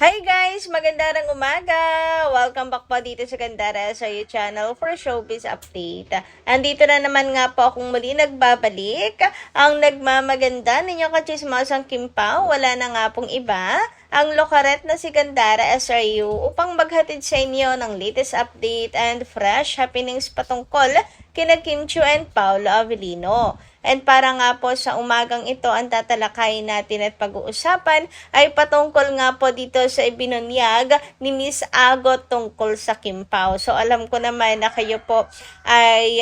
Hi guys! Magandang umaga! Welcome back po dito sa Gandara sa your channel for showbiz update. Andito na naman nga po akong muli nagbabalik. Ang nagmamaganda ninyong kachismasang Kim Pao, wala na nga pong iba, ang lokaret na si Gandara SRU upang maghatid sa inyo ng latest update and fresh happenings patungkol kina Kim Chiu and Paolo Avellino. And para nga po sa umagang ito, ang tatalakayin natin at pag-uusapan ay patungkol nga po dito sa ibinunyag ni Miss Agot tungkol sa Kim Pao. So alam ko naman na kayo po ay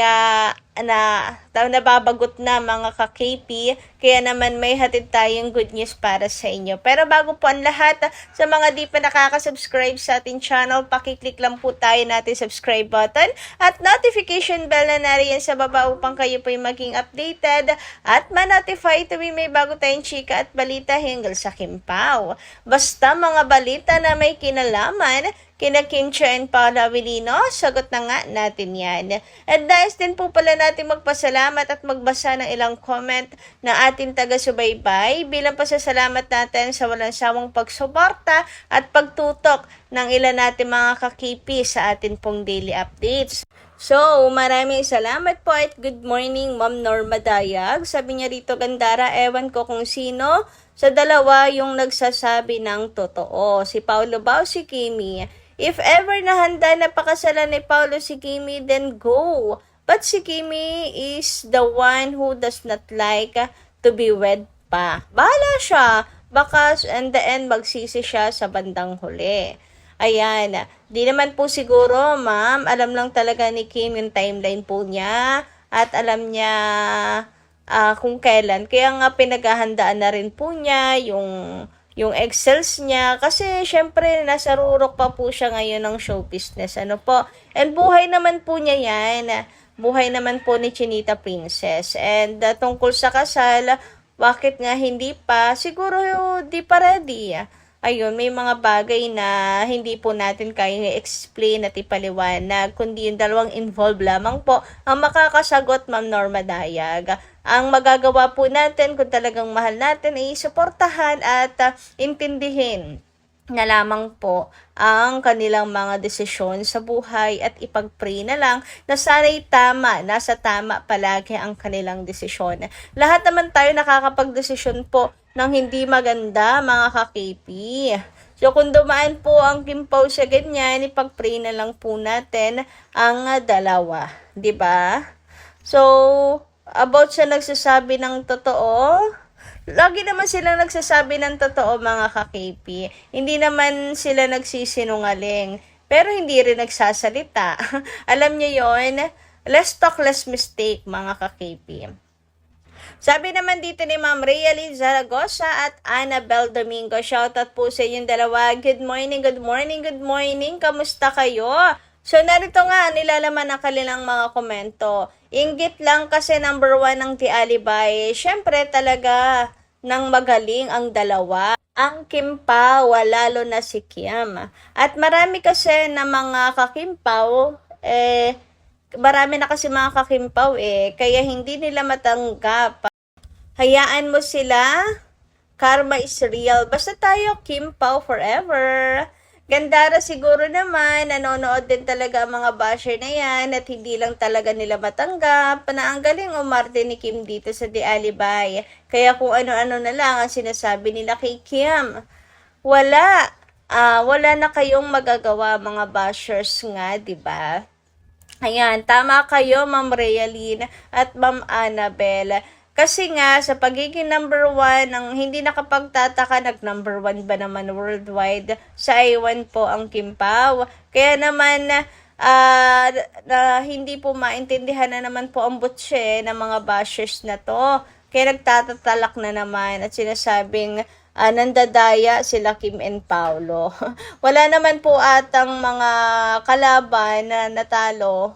nababagot na mga ka-KP, kaya naman may hatid tayong good news para sa inyo. Pero bago po ang lahat, sa mga di pa nakaka-subscribe sa ating channel, pakiclick lang po tayo natin subscribe button at notification bell na nariyan sa baba upang kayo po yung maging updated at ma-notify tuwing may bago tayong chika at balita hinggil sa Kim Pao. Basta mga balita na may kinalaman kina Kim Chiu and Paolo Avellino, sagot na nga natin yan. At nais din po pala natin magpasalamat at magbasa ng ilang comment na ating taga-subaybay bilang pasasalamat natin sa walang sawang pagsuporta at pagtutok ng ilan natin mga kakipi sa atin pong daily updates. So, maraming salamat po at good morning Ma'am Norma Dayag. Sabi niya rito, Gandara, ewan ko kung sino sa dalawa yung nagsasabi ng totoo. Si Paolo ba o si Kimi? If ever nahanda na pakasalan ni Paolo si Kimi, then go. But si Kimi is the one who does not like to be wed pa. Bahala siya. Baka in the end magsisi siya sa bandang huli. Ayan. Di naman po siguro, ma'am. Alam lang talaga ni Kim yung timeline po niya. At alam niya kung kailan. Kaya nga pinaghahandaan na rin po niya yung excels niya, kasi syempre nasa rurok pa po siya ngayon ng show business, ano po. And buhay naman po niya yan, buhay naman po ni Chinita Princess. And tungkol sa kasal, bakit nga hindi pa? Siguro di pa ready. Ayun, may mga bagay na hindi po natin kayang i-explain at ipaliwanag, kundi yung dalawang involved lamang po ang makakasagot, Ma'am Norma Dayag. Ang magagawa po natin kung talagang mahal natin ay suportahan at intindihin na lamang po ang kanilang mga desisyon sa buhay at ipag-pray na lang na sana'y tama, nasa tama palagi ang kanilang desisyon. Lahat naman tayo nakakapag-desisyon po ng hindi maganda, mga ka-KP. So kung dumaan po ang Kim Pao sa ganyan, ipag-pray na lang po natin ang dalawa, 'di ba? So about sa nagsasabi ng totoo, lagi naman sila nagsasabi ng totoo, mga ka-KP. Hindi naman sila nagsisinungaling, pero hindi rin nagsasalita. Alam niyo yon, less talk, less mistake, mga ka-KP. Sabi naman dito ni Ma'am Realy Zaragoza at Annabel Domingo, shoutout po sa inyong dalawa. Good morning, good morning, good morning. Kamusta kayo? So, narito nga, nilalaman ang kanilang mga komento. Inggit lang kasi number 1 ng Tialibay. Siyempre talaga, nang magaling ang dalawa. Ang Kim Pao, lalo na si Kim. At marami kasi na mga ka-Kim Pao, marami na kasi mga ka-Kim Pao kaya hindi nila matanggap. Hayaan mo sila, karma is real. Basta tayo, Kim Pao forever. Gandara siguro naman, nanonood din talaga ang mga basher na yan at hindi lang talaga nila matanggap na ang galing umarte ni Kim dito sa The Alibay. Kaya kung ano-ano na lang ang sinasabi nila kay Kim, wala na kayong magagawa, mga bashers nga, diba? Ayan, tama kayo, Ma'am Realyn at Ma'am Annabel. Kasi nga, sa pagiging number 1, ang hindi nakapagtataka, nag-number 1 ba naman worldwide sa I1 po ang Kim Pao. Kaya naman, na hindi po maintindihan na naman po ang butse ng mga bashers na to. Kaya nagtatatalak na naman at sinasabing nandadaya sila Kim and Paolo. Wala naman po atang mga kalaban na natalo,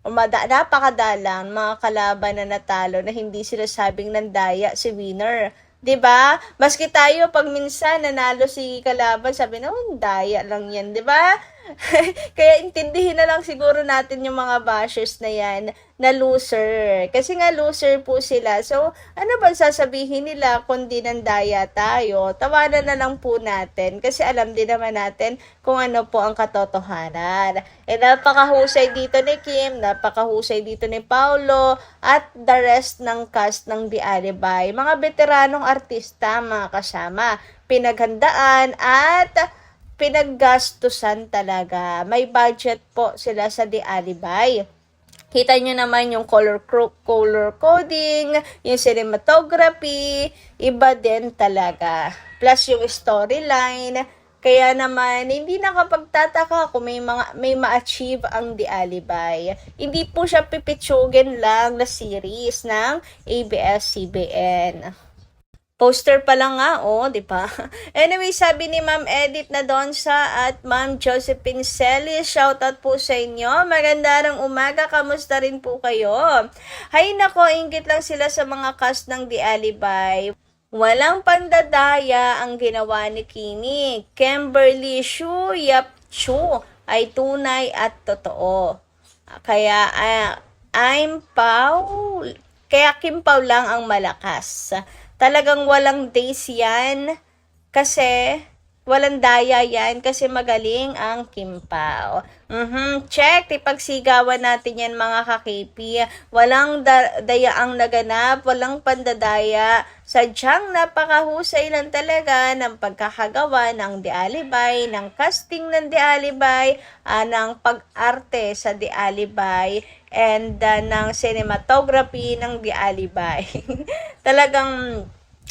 napakadalang mga kalaban na natalo na hindi sila sabing nandaya si winner. 'Di ba? Maski tayo pag minsan nanalo si kalaban, sabi na, daya lang 'yan, 'di ba? Kaya intindihin na lang siguro natin yung mga bashers na yan na loser. Kasi nga loser po sila. So, ano ba sasabihin nila kundi nandaya tayo? Tawanan na lang po natin kasi alam din naman natin kung ano po ang katotohanan. Napakahusay dito ni Kim, napakahusay dito ni Paulo, at the rest ng cast ng The Alibay. Mga veteranong artista, mga kasama, pinaghandaan at pinaggastusan talaga. May budget po sila sa The Alibay. Kita nyo naman yung color coding, yung cinematography, iba din talaga. Plus yung storyline. Kaya naman, hindi nakapagtataka kung may ma-achieve ang The Alibay. Hindi po siya pipitsugin lang na series ng ABS-CBN. Poster pa lang nga, di ba? Anyway, sabi ni Ma'am Edith Nadonsa at Ma'am Josephine Celis, shoutout po sa inyo. Magandang umaga, kamusta rin po kayo? Hay nako, inggit lang sila sa mga cast ng The Alibay. Walang pandadaya ang ginawa ni Kini. Kimberly Shu Yap Chu ay tunay at totoo. Kaya Kim Pao lang ang malakas. Talagang walang days yan kasi walang daya yan kasi magaling ang Kim Pao. Check, ipagsigawan natin yan mga ka-KP. Walang dayaang naganap, walang pandadaya. Sadyang napakahusay lang talaga ng pagkakagawa ng The Alibay, ng casting ng The Alibay, ng pag-arte sa The Alibay, and ng cinematography ng The Alibay. Talagang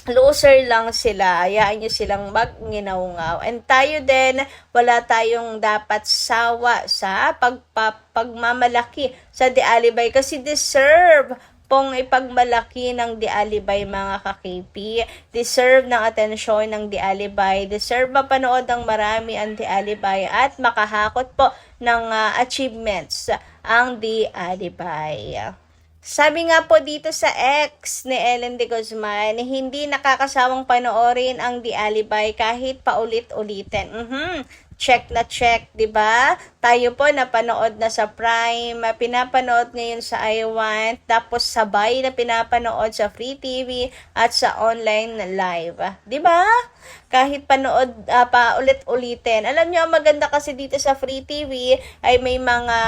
loser lang sila, hayaan nyo silang mag-nginaw-ngaw. And tayo din, wala tayong dapat sawa sa pagmamalaki sa The Alibay kasi deserve pong ipagmalaki ng The Alibay mga ka-KP. Deserve ng atensyon ng The Alibay. Deserve mapanood ng marami ang The Alibay at makahakot po ng achievements ang The Alibay. Sabi nga po dito sa ex ni Ellen de Guzman, hindi nakakasawang panoorin ang The Alibay kahit paulit-ulitin. Check na check, 'di ba? Tayo po napanood na sa Prime, pinapanood ngayon sa iWant, tapos sabay na pinapanood sa Free TV at sa online live, 'di ba? Kahit panood pa ulit-ulitin. Alam niyo, ang maganda kasi dito sa Free TV ay may mga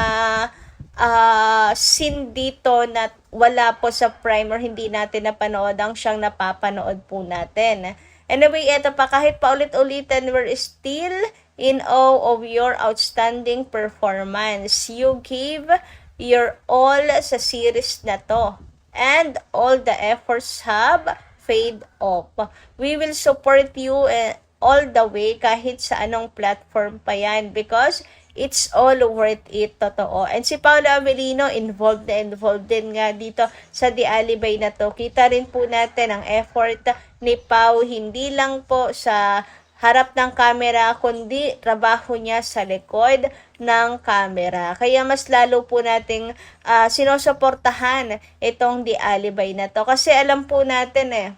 scene dito na wala po sa Prime or hindi natin napanood ang siyang napapanood po natin. Anyway, eto pa, kahit paulit-ulitin, we're still in awe of your outstanding performance. You gave your all sa series na to. And all the efforts have paid off. We will support you all the way kahit sa anong platform pa yan because it's all worth it, totoo. And si Paolo Avellino, involved din nga dito sa The Alibay na to. Kita rin po natin ang effort ni Pao, hindi lang po sa harap ng camera, kundi trabaho niya sa likod ng camera. Kaya mas lalo po nating sinusuportahan itong The Alibay na to. Kasi alam po natin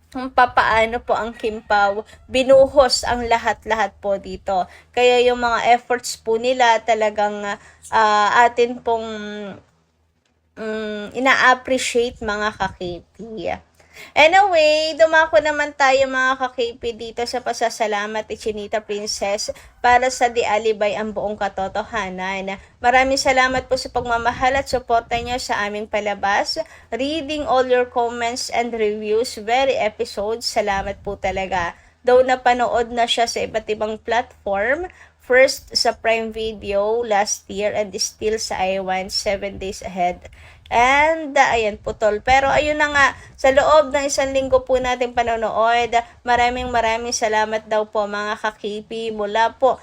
kung papaano po ang Kim Pao binuhos ang lahat-lahat po dito. Kaya yung mga efforts po nila talagang atin pong ina-appreciate mga ka-KP. Anyway, dumako naman tayo mga ka-KP dito sa pasasalamat ni Chinita Princess para sa The Alibay ang buong katotohanan. Maraming salamat po sa pagmamahal at suporta niyo sa aming palabas. Reading all your comments and reviews, very episodes. Salamat po talaga. Though napanood na siya sa iba't ibang platform, first sa Prime Video last year and still sa iWant 7 days ahead. And ayan putol. Pero ayun na nga, sa loob ng 1 linggo po natin panonood, maraming salamat daw po mga ka-KP mula po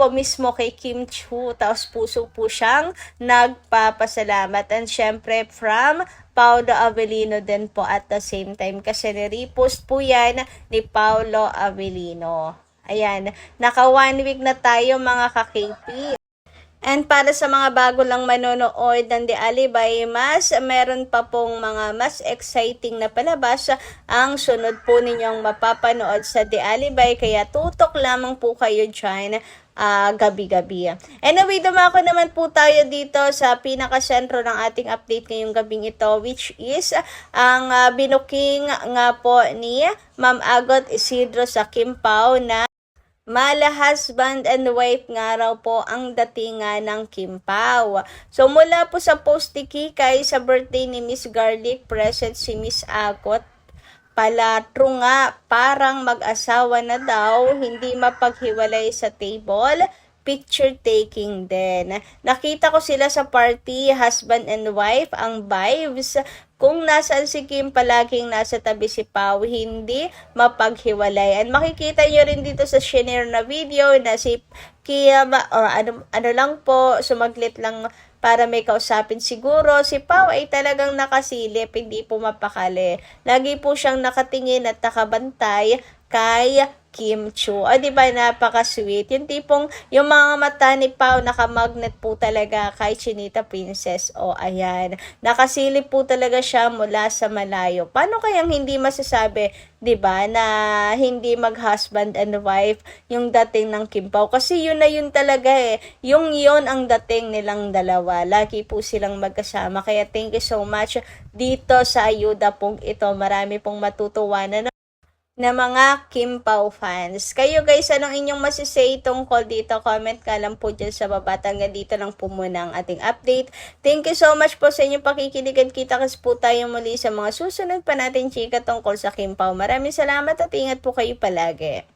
mismo kay Kim Chu. Taos puso po siyang nagpapasalamat. And syempre from Paolo Avellino din po at the same time kasi ni-repost po yan ni Paolo Avellino. Ayan, naka 1 week na tayo mga ka-KP. And para sa mga bago lang manonood ng The Alibay, meron pa pong mga mas exciting na palabas ang sunod po ninyong mapapanood sa The Alibay. Kaya tutok lamang po kayo dyan gabi-gabi. Anyway, dumako naman po tayo dito sa pinakasentro ng ating update ngayong gabing ito, which is ang binuking nga po ni Ma'am Agot Isidro sa Kim Pao na mala husband and wife nga raw po ang datingan ng Kim Pao. So mula po sa post ni Kikay sa birthday ni Miss Garlic, present si Miss Agot. Palatro nga, parang mag-asawa na daw, hindi mapaghiwalay sa table, picture taking din. Nakita ko sila sa party, husband and wife, ang vibes. Kung nasaan si Kim, palaging nasa tabi si Pao, hindi mapaghiwalay. And makikita nyo rin dito sa shinare na video na si Kim, ano lang po, sumaglit lang para may kausapin siguro. Si Pao ay talagang nakasilip, hindi po mapakali. Lagi po siyang nakatingin at nakabantay kay Kim Chu. O, diba, napaka-sweet. Yung tipong, yung mga mata ni Pao, nakamagnet po talaga kay Chinita Princess. O, ayan. Nakasilip po talaga siya mula sa malayo. Paano kayang hindi masasabi, diba, na hindi mag-husband and wife yung dating ng Kim Pao? Kasi yun na yun talaga eh. Yung yun ang dating nilang dalawa. Lagi po silang magkasama. Kaya thank you so much dito sa ayuda pong ito. Marami pong matutuwanan na mga Kim Pao fans. Kayo guys, anong inyong masisay tungkol dito? Comment ka lang po dyan sa baba. Hanggang dito lang po muna ang ating update. Thank you so much po sa inyong pakikinig at kita-kits po tayo muli sa mga susunod pa natin chika tungkol sa Kim Pao. Maraming salamat at ingat po kayo palagi.